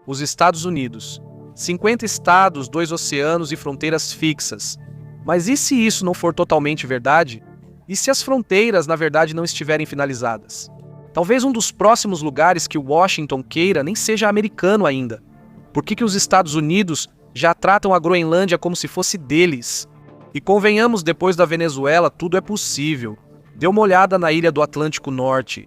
Os Estados Unidos. 50 estados, 2 oceanos e fronteiras fixas. Mas e se isso não for totalmente verdade? E se as fronteiras, na verdade, não estiverem finalizadas? Talvez um dos próximos lugares que Washington queira nem seja americano ainda. Por que os Estados Unidos já tratam a Groenlândia como se fosse deles? E convenhamos, depois da Venezuela, tudo é possível. Dê uma olhada na ilha do Atlântico Norte.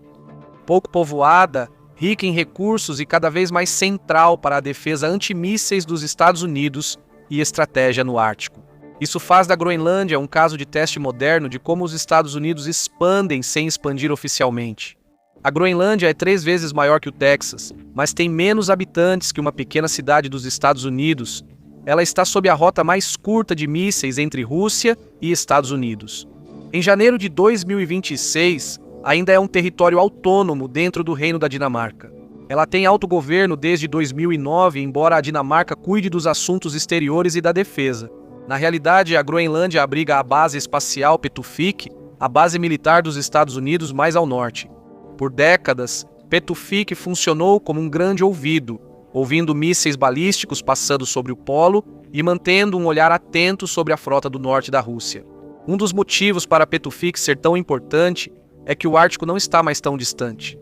Pouco povoada, rica em recursos e cada vez mais central para a defesa antimísseis dos Estados Unidos e estratégia no Ártico. Isso faz da Groenlândia um caso de teste moderno de como os Estados Unidos expandem sem expandir oficialmente. A Groenlândia é 3 vezes maior que o Texas, mas tem menos habitantes que uma pequena cidade dos Estados Unidos. Ela está sob a rota mais curta de mísseis entre Rússia e Estados Unidos. Em janeiro de 2026, ainda é um território autônomo dentro do Reino da Dinamarca. Ela tem autogoverno desde 2009, embora a Dinamarca cuide dos assuntos exteriores e da defesa. Na realidade, a Groenlândia abriga a base espacial Petufik, a base militar dos Estados Unidos mais ao norte. Por décadas, Petufik funcionou como um grande ouvido, ouvindo mísseis balísticos passando sobre o polo e mantendo um olhar atento sobre a frota do norte da Rússia. Um dos motivos para Petufik ser tão importante é que o Ártico não está mais tão distante.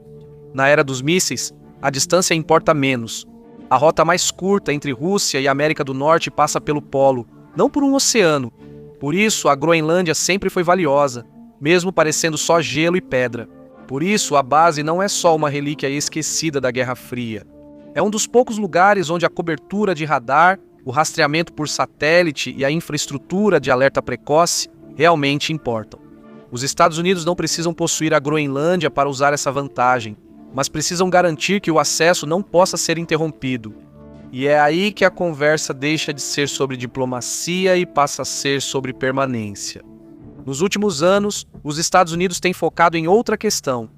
Na era dos mísseis, a distância importa menos. A rota mais curta entre Rússia e América do Norte passa pelo polo, não por um oceano. Por isso, a Groenlândia sempre foi valiosa, mesmo parecendo só gelo e pedra. Por isso, a base não é só uma relíquia esquecida da Guerra Fria. É um dos poucos lugares onde a cobertura de radar, o rastreamento por satélite e a infraestrutura de alerta precoce realmente importam. Os Estados Unidos não precisam possuir a Groenlândia para usar essa vantagem, mas precisam garantir que o acesso não possa ser interrompido. E é aí que a conversa deixa de ser sobre diplomacia e passa a ser sobre permanência. Nos últimos anos, os Estados Unidos têm focado em outra questão.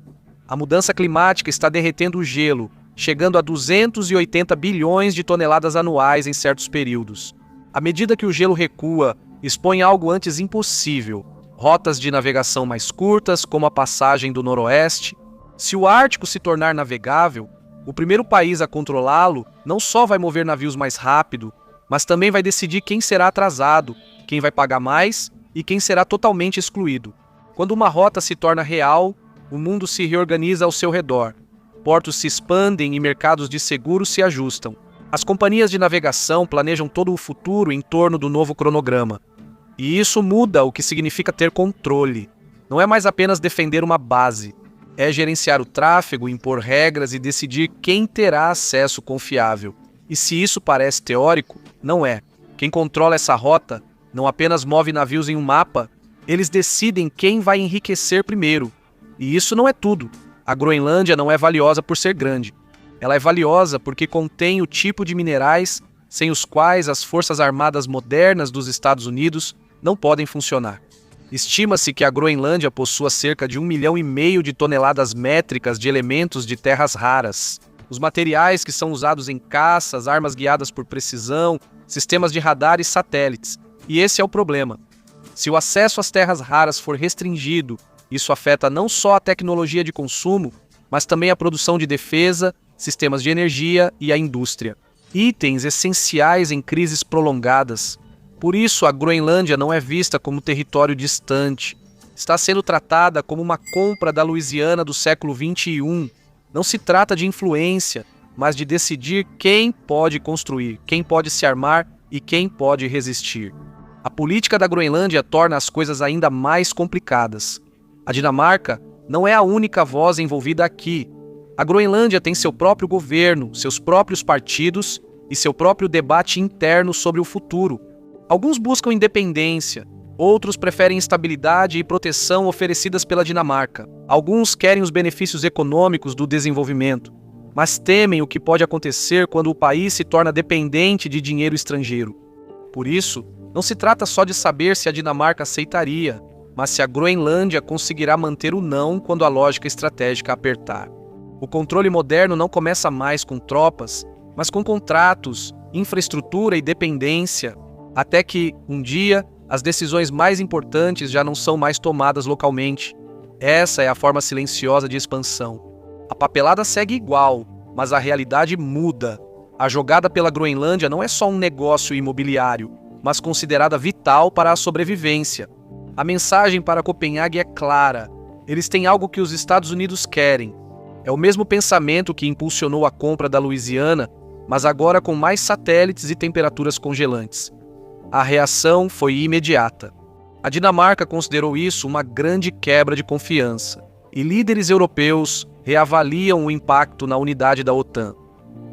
A mudança climática está derretendo o gelo, chegando a 280 bilhões de toneladas anuais em certos períodos. À medida que o gelo recua, expõe algo antes impossível: rotas de navegação mais curtas, como a passagem do Noroeste. Se o Ártico se tornar navegável, o primeiro país a controlá-lo não só vai mover navios mais rápido, mas também vai decidir quem será atrasado, quem vai pagar mais e quem será totalmente excluído. Quando uma rota se torna real, o mundo se reorganiza ao seu redor. Portos se expandem e mercados de seguros se ajustam. As companhias de navegação planejam todo o futuro em torno do novo cronograma. E isso muda o que significa ter controle. Não é mais apenas defender uma base. É gerenciar o tráfego, impor regras e decidir quem terá acesso confiável. E se isso parece teórico, não é. Quem controla essa rota não apenas move navios em um mapa, eles decidem quem vai enriquecer primeiro. E isso não é tudo. A Groenlândia não é valiosa por ser grande. Ela é valiosa porque contém o tipo de minerais sem os quais as forças armadas modernas dos Estados Unidos não podem funcionar. Estima-se que a Groenlândia possua cerca de 1,5 milhão de toneladas métricas de elementos de terras raras. Os materiais que são usados em caças, armas guiadas por precisão, sistemas de radar e satélites. E esse é o problema. Se o acesso às terras raras for restringido, isso afeta não só a tecnologia de consumo, mas também a produção de defesa, sistemas de energia e a indústria. Itens essenciais em crises prolongadas. Por isso, a Groenlândia não é vista como território distante. Está sendo tratada como uma compra da Louisiana do século XXI. Não se trata de influência, mas de decidir quem pode construir, quem pode se armar e quem pode resistir. A política da Groenlândia torna as coisas ainda mais complicadas. A Dinamarca não é a única voz envolvida aqui. A Groenlândia tem seu próprio governo, seus próprios partidos e seu próprio debate interno sobre o futuro. Alguns buscam independência, outros preferem estabilidade e proteção oferecidas pela Dinamarca. Alguns querem os benefícios econômicos do desenvolvimento, mas temem o que pode acontecer quando o país se torna dependente de dinheiro estrangeiro. Por isso, não se trata só de saber se a Dinamarca aceitaria, mas se a Groenlândia conseguirá manter o não quando a lógica estratégica apertar. O controle moderno não começa mais com tropas, mas com contratos, infraestrutura e dependência, até que, um dia, as decisões mais importantes já não são mais tomadas localmente. Essa é a forma silenciosa de expansão. A papelada segue igual, mas a realidade muda. A jogada pela Groenlândia não é só um negócio imobiliário, mas considerada vital para a sobrevivência. A mensagem para Copenhague é clara: eles têm algo que os Estados Unidos querem. É o mesmo pensamento que impulsionou a compra da Louisiana, mas agora com mais satélites e temperaturas congelantes. A reação foi imediata. A Dinamarca considerou isso uma grande quebra de confiança, e líderes europeus reavaliam o impacto na unidade da OTAN.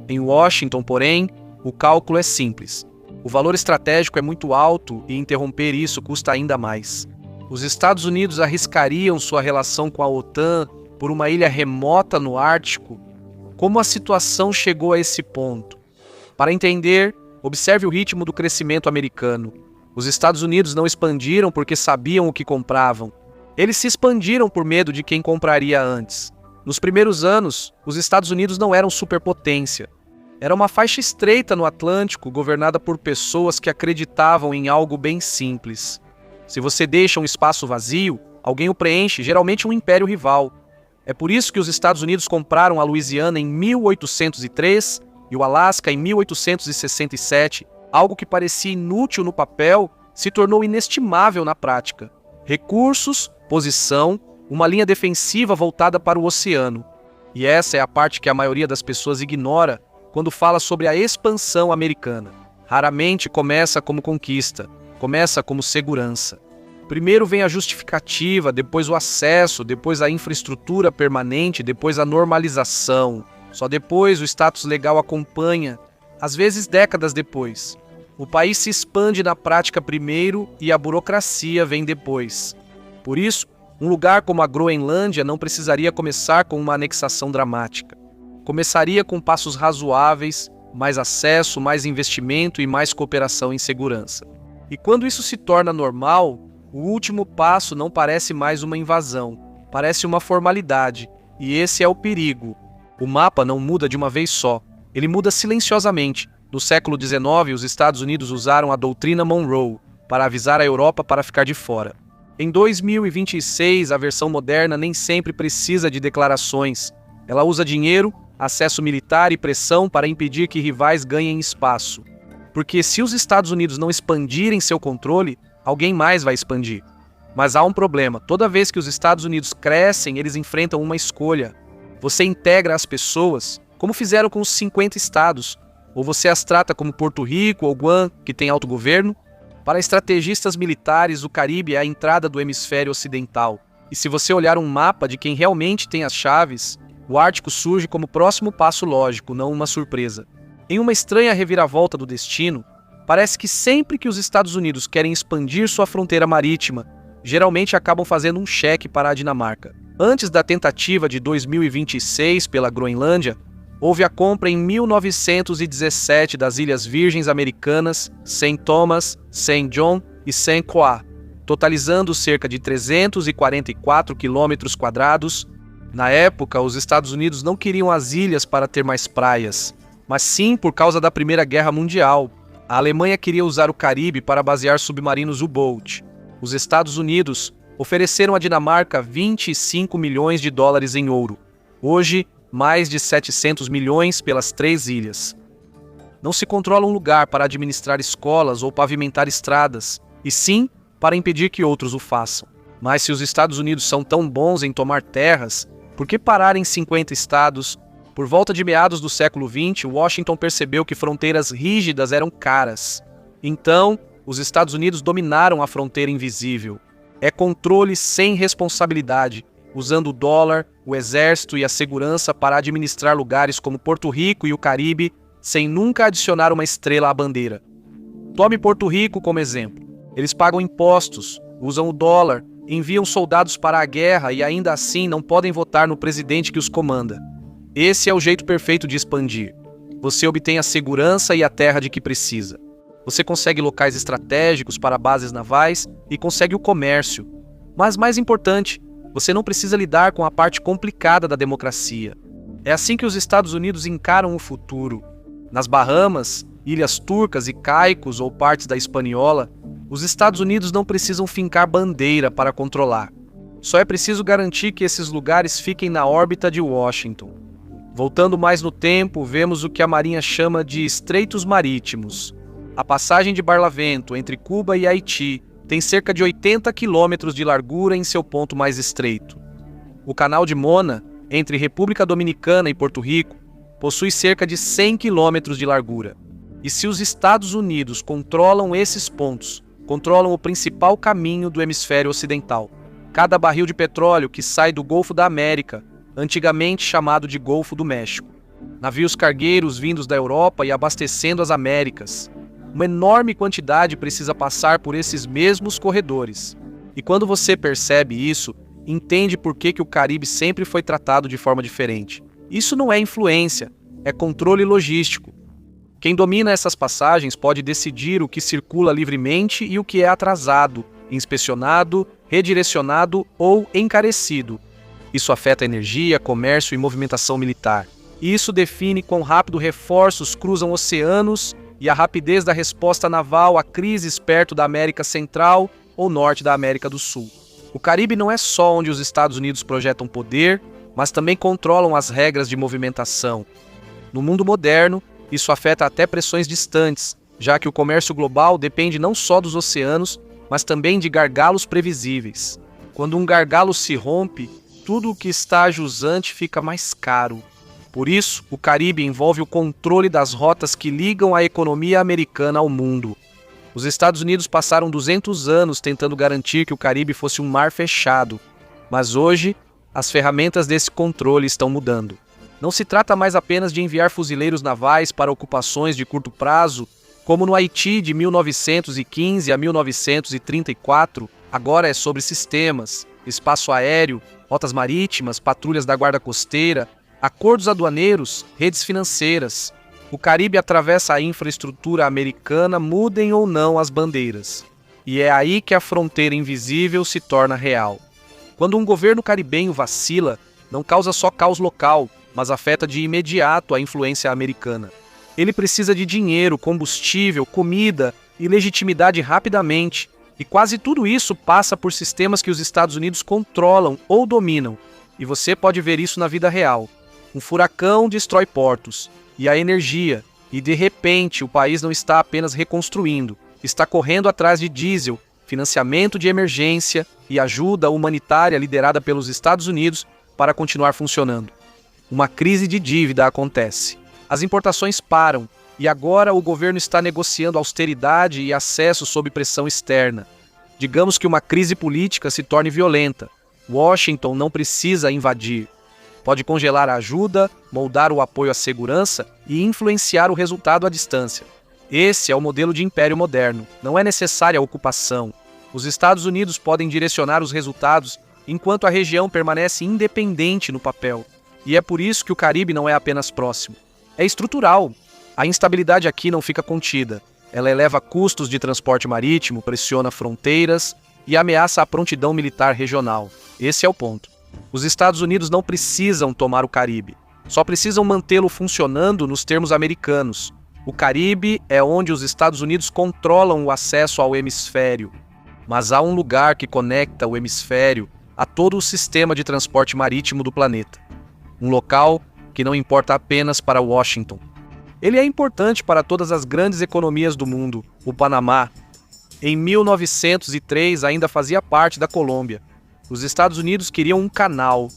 Em Washington, porém, o cálculo é simples. O valor estratégico é muito alto e interromper isso custa ainda mais. Os Estados Unidos arriscariam sua relação com a OTAN por uma ilha remota no Ártico? Como a situação chegou a esse ponto? Para entender, observe o ritmo do crescimento americano. Os Estados Unidos não expandiram porque sabiam o que compravam. Eles se expandiram por medo de quem compraria antes. Nos primeiros anos, os Estados Unidos não eram superpotência. Era uma faixa estreita no Atlântico, governada por pessoas que acreditavam em algo bem simples. Se você deixa um espaço vazio, alguém o preenche, geralmente um império rival. É por isso que os Estados Unidos compraram a Louisiana em 1803 e o Alasca em 1867. Algo que parecia inútil no papel se tornou inestimável na prática. Recursos, posição, uma linha defensiva voltada para o oceano. E essa é a parte que a maioria das pessoas ignora quando fala sobre a expansão americana. Raramente começa como conquista, começa como segurança. Primeiro vem a justificativa, depois o acesso, depois a infraestrutura permanente, depois a normalização. Só depois o status legal acompanha, às vezes décadas depois. O país se expande na prática primeiro e a burocracia vem depois. Por isso, um lugar como a Groenlândia não precisaria começar com uma anexação dramática. Começaria com passos razoáveis, mais acesso, mais investimento e mais cooperação em segurança. E quando isso se torna normal, o último passo não parece mais uma invasão, parece uma formalidade, e esse é o perigo. O mapa não muda de uma vez só, ele muda silenciosamente. No século XIX, os Estados Unidos usaram a doutrina Monroe para avisar a Europa para ficar de fora. Em 2026, a versão moderna nem sempre precisa de declarações. Ela usa dinheiro, acesso militar e pressão para impedir que rivais ganhem espaço. Porque se os Estados Unidos não expandirem seu controle, alguém mais vai expandir. Mas há um problema. Toda vez que os Estados Unidos crescem, eles enfrentam uma escolha. Você integra as pessoas, como fizeram com os 50 estados, ou você as trata como Porto Rico ou Guam, que tem autogoverno? Para estrategistas militares, o Caribe é a entrada do hemisfério ocidental. E se você olhar um mapa de quem realmente tem as chaves, o Ártico surge como próximo passo lógico, não uma surpresa. Em uma estranha reviravolta do destino, parece que sempre que os Estados Unidos querem expandir sua fronteira marítima, geralmente acabam fazendo um cheque para a Dinamarca. Antes da tentativa de 2026 pela Groenlândia, houve a compra em 1917 das Ilhas Virgens Americanas, St. Thomas, St. John e St. Croix, totalizando cerca de 344 quilômetros quadrados. Na época, os Estados Unidos não queriam as ilhas para ter mais praias, mas sim por causa da Primeira Guerra Mundial. A Alemanha queria usar o Caribe para basear submarinos U-Boat. Os Estados Unidos ofereceram à Dinamarca 25 milhões de dólares em ouro. Hoje, mais de 700 milhões pelas 3 ilhas. Não se controla um lugar para administrar escolas ou pavimentar estradas, e sim para impedir que outros o façam. Mas se os Estados Unidos são tão bons em tomar terras, por que parar em 50 estados? Por volta de meados do século XX, Washington percebeu que fronteiras rígidas eram caras. Então, os Estados Unidos dominaram a fronteira invisível. É controle sem responsabilidade, usando o dólar, o exército e a segurança para administrar lugares como Porto Rico e o Caribe, sem nunca adicionar uma estrela à bandeira. Tome Porto Rico como exemplo. Eles pagam impostos, usam o dólar, enviam soldados para a guerra e ainda assim não podem votar no presidente que os comanda. Esse é o jeito perfeito de expandir. Você obtém a segurança e a terra de que precisa. Você consegue locais estratégicos para bases navais e consegue o comércio. Mas mais importante, você não precisa lidar com a parte complicada da democracia. É assim que os Estados Unidos encaram o futuro. Nas Bahamas, Ilhas Turcas e Caicos ou partes da Hispaniola, os Estados Unidos não precisam fincar bandeira para controlar. Só é preciso garantir que esses lugares fiquem na órbita de Washington. Voltando mais no tempo, vemos o que a Marinha chama de estreitos marítimos. A passagem de Barlavento entre Cuba e Haiti tem cerca de 80 quilômetros de largura em seu ponto mais estreito. O Canal de Mona, entre República Dominicana e Porto Rico, possui cerca de 100 quilômetros de largura. E se os Estados Unidos controlam esses pontos, controlam o principal caminho do hemisfério ocidental. Cada barril de petróleo que sai do Golfo da América, antigamente chamado de Golfo do México. Navios cargueiros vindos da Europa e abastecendo as Américas. Uma enorme quantidade precisa passar por esses mesmos corredores. E quando você percebe isso, entende por que o Caribe sempre foi tratado de forma diferente. Isso não é influência, é controle logístico. Quem domina essas passagens pode decidir o que circula livremente e o que é atrasado, inspecionado, redirecionado ou encarecido. Isso afeta energia, comércio e movimentação militar. E isso define quão rápido reforços cruzam oceanos e a rapidez da resposta naval a crises perto da América Central ou Norte da América do Sul. O Caribe não é só onde os Estados Unidos projetam poder, mas também controlam as regras de movimentação. No mundo moderno, isso afeta até pressões distantes, já que o comércio global depende não só dos oceanos, mas também de gargalos previsíveis. Quando um gargalo se rompe, tudo o que está jusante fica mais caro. Por isso, o Caribe envolve o controle das rotas que ligam a economia americana ao mundo. Os Estados Unidos passaram 200 anos tentando garantir que o Caribe fosse um mar fechado, mas hoje, as ferramentas desse controle estão mudando. Não se trata mais apenas de enviar fuzileiros navais para ocupações de curto prazo, como no Haiti de 1915 a 1934, agora é sobre sistemas, espaço aéreo, rotas marítimas, patrulhas da guarda costeira, acordos aduaneiros, redes financeiras. O Caribe atravessa a infraestrutura americana, mudem ou não as bandeiras. E é aí que a fronteira invisível se torna real. Quando um governo caribenho vacila, não causa só caos local, mas afeta de imediato a influência americana. Ele precisa de dinheiro, combustível, comida e legitimidade rapidamente, e quase tudo isso passa por sistemas que os Estados Unidos controlam ou dominam, e você pode ver isso na vida real. Um furacão destrói portos e a energia, e de repente o país não está apenas reconstruindo, está correndo atrás de diesel, financiamento de emergência e ajuda humanitária liderada pelos Estados Unidos para continuar funcionando. Uma crise de dívida acontece. As importações param e agora o governo está negociando austeridade e acesso sob pressão externa. Digamos que uma crise política se torne violenta. Washington não precisa invadir. Pode congelar a ajuda, moldar o apoio à segurança e influenciar o resultado à distância. Esse é o modelo de império moderno. Não é necessária a ocupação. Os Estados Unidos podem direcionar os resultados enquanto a região permanece independente no papel. E é por isso que o Caribe não é apenas próximo. É estrutural. A instabilidade aqui não fica contida. Ela eleva custos de transporte marítimo, pressiona fronteiras e ameaça a prontidão militar regional. Esse é o ponto. Os Estados Unidos não precisam tomar o Caribe. Só precisam mantê-lo funcionando nos termos americanos. O Caribe é onde os Estados Unidos controlam o acesso ao hemisfério. Mas há um lugar que conecta o hemisfério a todo o sistema de transporte marítimo do planeta. Um local que não importa apenas para Washington. Ele é importante para todas as grandes economias do mundo. O Panamá, em 1903, ainda fazia parte da Colômbia. Os Estados Unidos queriam um canal.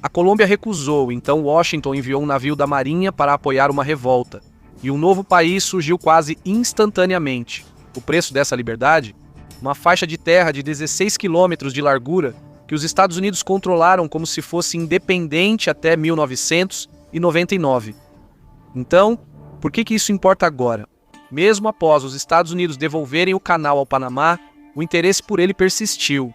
A Colômbia recusou, então Washington enviou um navio da Marinha para apoiar uma revolta. E um novo país surgiu quase instantaneamente. O preço dessa liberdade? Uma faixa de terra de 16 quilômetros de largura que os Estados Unidos controlaram como se fosse independente até 1999. Então, por que isso importa agora? Mesmo após os Estados Unidos devolverem o canal ao Panamá, o interesse por ele persistiu.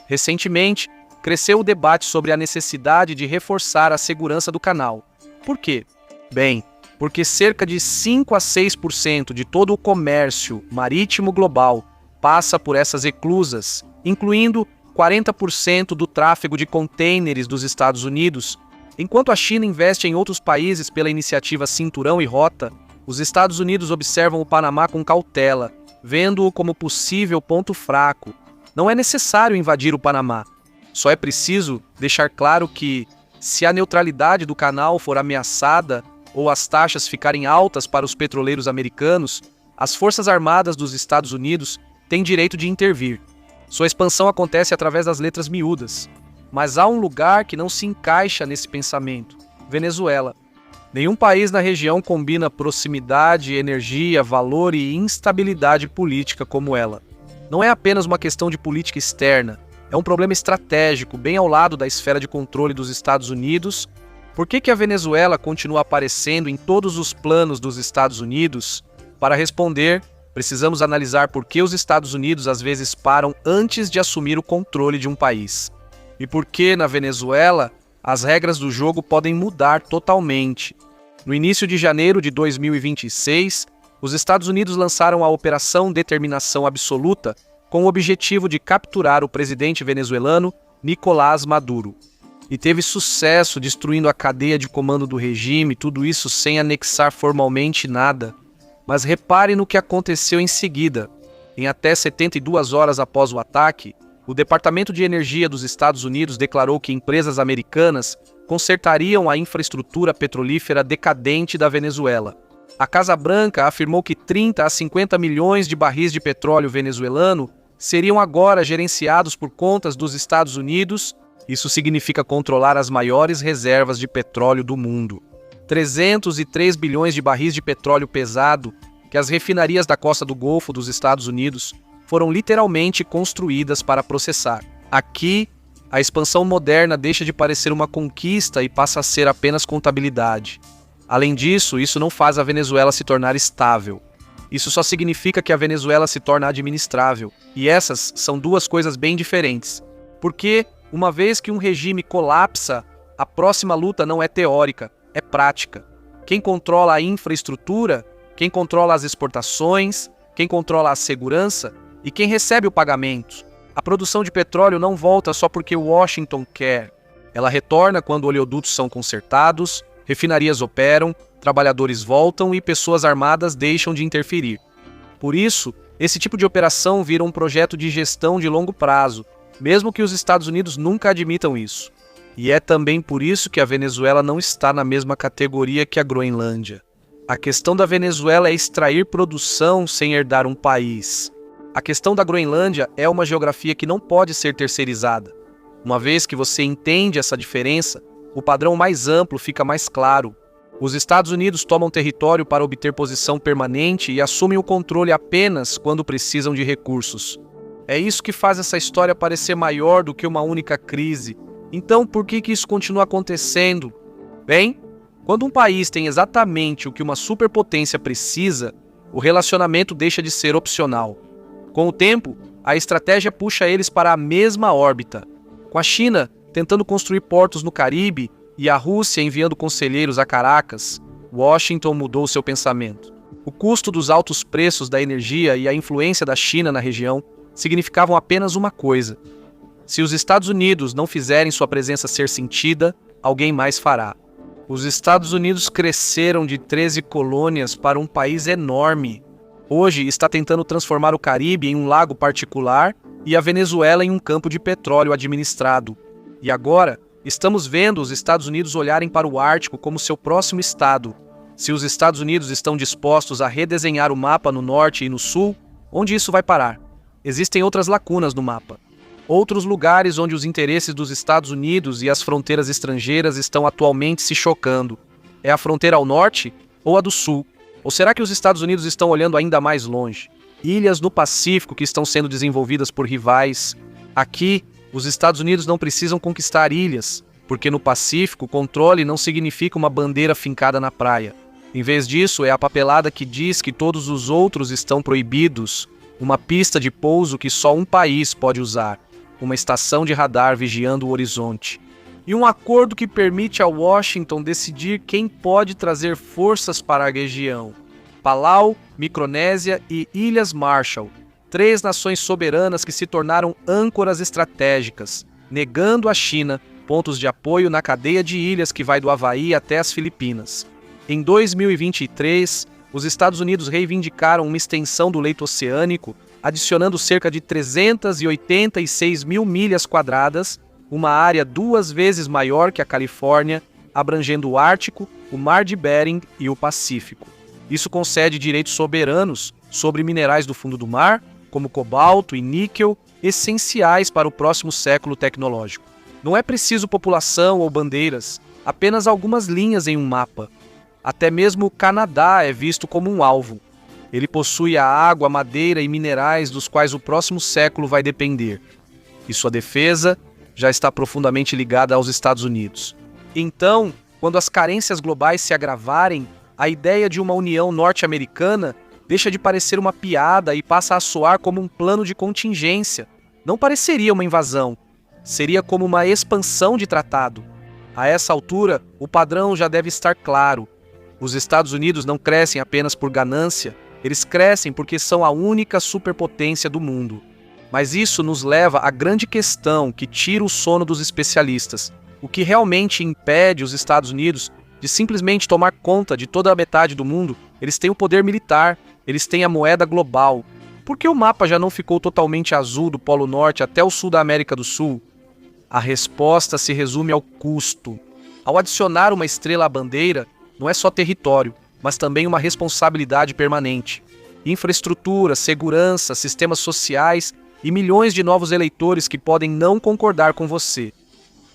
Recentemente, cresceu o debate sobre a necessidade de reforçar a segurança do canal. Por quê? Bem, porque cerca de 5 a 6% de todo o comércio marítimo global passa por essas eclusas, incluindo 40% do tráfego de contêineres dos Estados Unidos. Enquanto a China investe em outros países pela iniciativa Cinturão e Rota, os Estados Unidos observam o Panamá com cautela, vendo-o como possível ponto fraco. Não é necessário invadir o Panamá. Só é preciso deixar claro que, Se a neutralidade do canal for ameaçada ou as taxas ficarem altas para os petroleiros americanos, as Forças Armadas dos Estados Unidos têm direito de intervir. Sua expansão acontece através das letras miúdas. Mas há um lugar que não se encaixa nesse pensamento: Venezuela. Nenhum país na região combina proximidade, energia, valor e instabilidade política como ela. Não é apenas uma questão de política externa, é um problema estratégico, bem ao lado da esfera de controle dos Estados Unidos. Por que a Venezuela continua aparecendo em todos os planos dos Estados Unidos? Para responder, precisamos analisar por que os Estados Unidos às vezes param antes de assumir o controle de um país. E por que, na Venezuela, as regras do jogo podem mudar totalmente. No início de janeiro de 2026, os Estados Unidos lançaram a Operação Determinação Absoluta com o objetivo de capturar o presidente venezuelano Nicolás Maduro. E teve sucesso destruindo a cadeia de comando do regime, tudo isso sem anexar formalmente nada. Mas repare no que aconteceu em seguida. Em até 72 horas após o ataque, o Departamento de Energia dos Estados Unidos declarou que empresas americanas consertariam a infraestrutura petrolífera decadente da Venezuela. A Casa Branca afirmou que 30 a 50 milhões de barris de petróleo venezuelano seriam agora gerenciados por contas dos Estados Unidos. Isso significa controlar as maiores reservas de petróleo do mundo. 303 bilhões de barris de petróleo pesado que as refinarias da costa do Golfo dos Estados Unidos foram literalmente construídas para processar. Aqui, a expansão moderna deixa de parecer uma conquista e passa a ser apenas contabilidade. Além disso, isso não faz a Venezuela se tornar estável. Isso só significa que a Venezuela se torna administrável. E essas são duas coisas bem diferentes. Porque, uma vez que um regime colapsa, a próxima luta não é teórica, é prática. Quem controla a infraestrutura, quem controla as exportações, quem controla a segurança e quem recebe o pagamento. A produção de petróleo não volta só porque Washington quer. Ela retorna quando oleodutos são consertados, refinarias operam, trabalhadores voltam e pessoas armadas deixam de interferir. Por isso, esse tipo de operação vira um projeto de gestão de longo prazo, mesmo que os Estados Unidos nunca admitam isso. E é também por isso que a Venezuela não está na mesma categoria que a Groenlândia. A questão da Venezuela é extrair produção sem herdar um país. A questão da Groenlândia é uma geografia que não pode ser terceirizada. Uma vez que você entende essa diferença, o padrão mais amplo fica mais claro. Os Estados Unidos tomam território para obter posição permanente e assumem o controle apenas quando precisam de recursos. É isso que faz essa história parecer maior do que uma única crise. Então, por que isso continua acontecendo? Bem, quando um país tem exatamente o que uma superpotência precisa, o relacionamento deixa de ser opcional. Com o tempo, a estratégia puxa eles para a mesma órbita. Com a China tentando construir portos no Caribe e a Rússia enviando conselheiros a Caracas, Washington mudou seu pensamento. O custo dos altos preços da energia e a influência da China na região significavam apenas uma coisa: se os Estados Unidos não fizerem sua presença ser sentida, alguém mais fará. Os Estados Unidos cresceram de 13 colônias para um país enorme. Hoje está tentando transformar o Caribe em um lago particular e a Venezuela em um campo de petróleo administrado. E agora, estamos vendo os Estados Unidos olharem para o Ártico como seu próximo estado. Se os Estados Unidos estão dispostos a redesenhar o mapa no norte e no sul, onde isso vai parar? Existem outras lacunas no mapa. Outros lugares onde os interesses dos Estados Unidos e as fronteiras estrangeiras estão atualmente se chocando. É a fronteira ao norte ou a do sul? Ou será que os Estados Unidos estão olhando ainda mais longe? Ilhas no Pacífico que estão sendo desenvolvidas por rivais. Aqui, os Estados Unidos não precisam conquistar ilhas, porque no Pacífico, controle não significa uma bandeira fincada na praia. Em vez disso, é a papelada que diz que todos os outros estão proibidos, uma pista de pouso que só um país pode usar, uma estação de radar vigiando o horizonte. E um acordo que permite a Washington decidir quem pode trazer forças para a região. Palau, Micronésia e Ilhas Marshall, 3 nações soberanas que se tornaram âncoras estratégicas, negando à China pontos de apoio na cadeia de ilhas que vai do Havaí até as Filipinas. Em 2023, os Estados Unidos reivindicaram uma extensão do leito oceânico, adicionando cerca de 386 mil milhas quadradas, uma área 2 vezes maior que a Califórnia, abrangendo o Ártico, o Mar de Bering e o Pacífico. Isso concede direitos soberanos sobre minerais do fundo do mar, como cobalto e níquel, essenciais para o próximo século tecnológico. Não é preciso população ou bandeiras, apenas algumas linhas em um mapa. Até mesmo o Canadá é visto como um alvo. Ele possui a água, madeira e minerais dos quais o próximo século vai depender. E sua defesa já está profundamente ligada aos Estados Unidos. Então, quando as carências globais se agravarem, a ideia de uma União norte-americana deixa de parecer uma piada e passa a soar como um plano de contingência. Não pareceria uma invasão, seria como uma expansão de tratado. A essa altura, o padrão já deve estar claro. Os Estados Unidos não crescem apenas por ganância, eles crescem porque são a única superpotência do mundo. Mas isso nos leva à grande questão que tira o sono dos especialistas. O que realmente impede os Estados Unidos de simplesmente tomar conta de toda a metade do mundo? Eles têm o poder militar, eles têm a moeda global. Por que o mapa já não ficou totalmente azul do Polo Norte até o sul da América do Sul? A resposta se resume ao custo. Ao adicionar uma estrela à bandeira, não é só território, mas também uma responsabilidade permanente. Infraestrutura, segurança, sistemas sociais e milhões de novos eleitores que podem não concordar com você.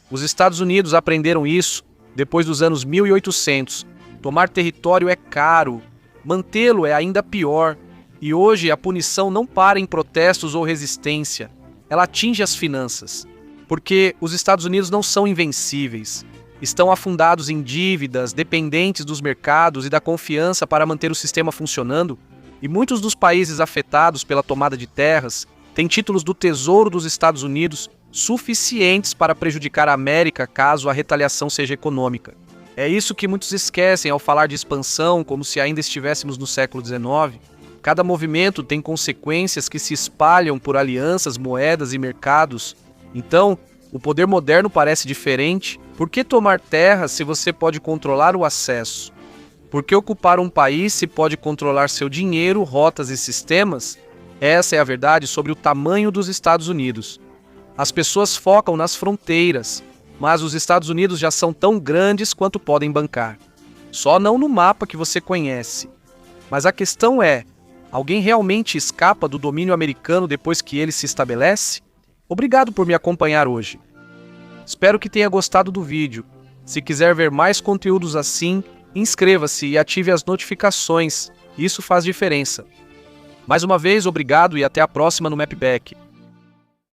Os Estados Unidos aprenderam isso depois dos anos 1800. Tomar território é caro, mantê-lo é ainda pior. E hoje a punição não para em protestos ou resistência, ela atinge as finanças. Porque os Estados Unidos não são invencíveis. Estão afundados em dívidas, dependentes dos mercados e da confiança para manter o sistema funcionando. E muitos dos países afetados pela tomada de terras têm títulos do Tesouro dos Estados Unidos suficientes para prejudicar a América caso a retaliação seja econômica. É isso que muitos esquecem ao falar de expansão, como se ainda estivéssemos no século XIX. Cada movimento tem consequências que se espalham por alianças, moedas e mercados. Então, o poder moderno parece diferente. Por que tomar terra se você pode controlar o acesso? Por que ocupar um país se pode controlar seu dinheiro, rotas e sistemas? Essa é a verdade sobre o tamanho dos Estados Unidos. As pessoas focam nas fronteiras, mas os Estados Unidos já são tão grandes quanto podem bancar. Só não no mapa que você conhece. Mas a questão é, alguém realmente escapa do domínio americano depois que ele se estabelece? Obrigado por me acompanhar hoje. Espero que tenha gostado do vídeo. Se quiser ver mais conteúdos assim, inscreva-se e ative as notificações. Isso faz diferença. Mais uma vez, obrigado e até a próxima no Mapback.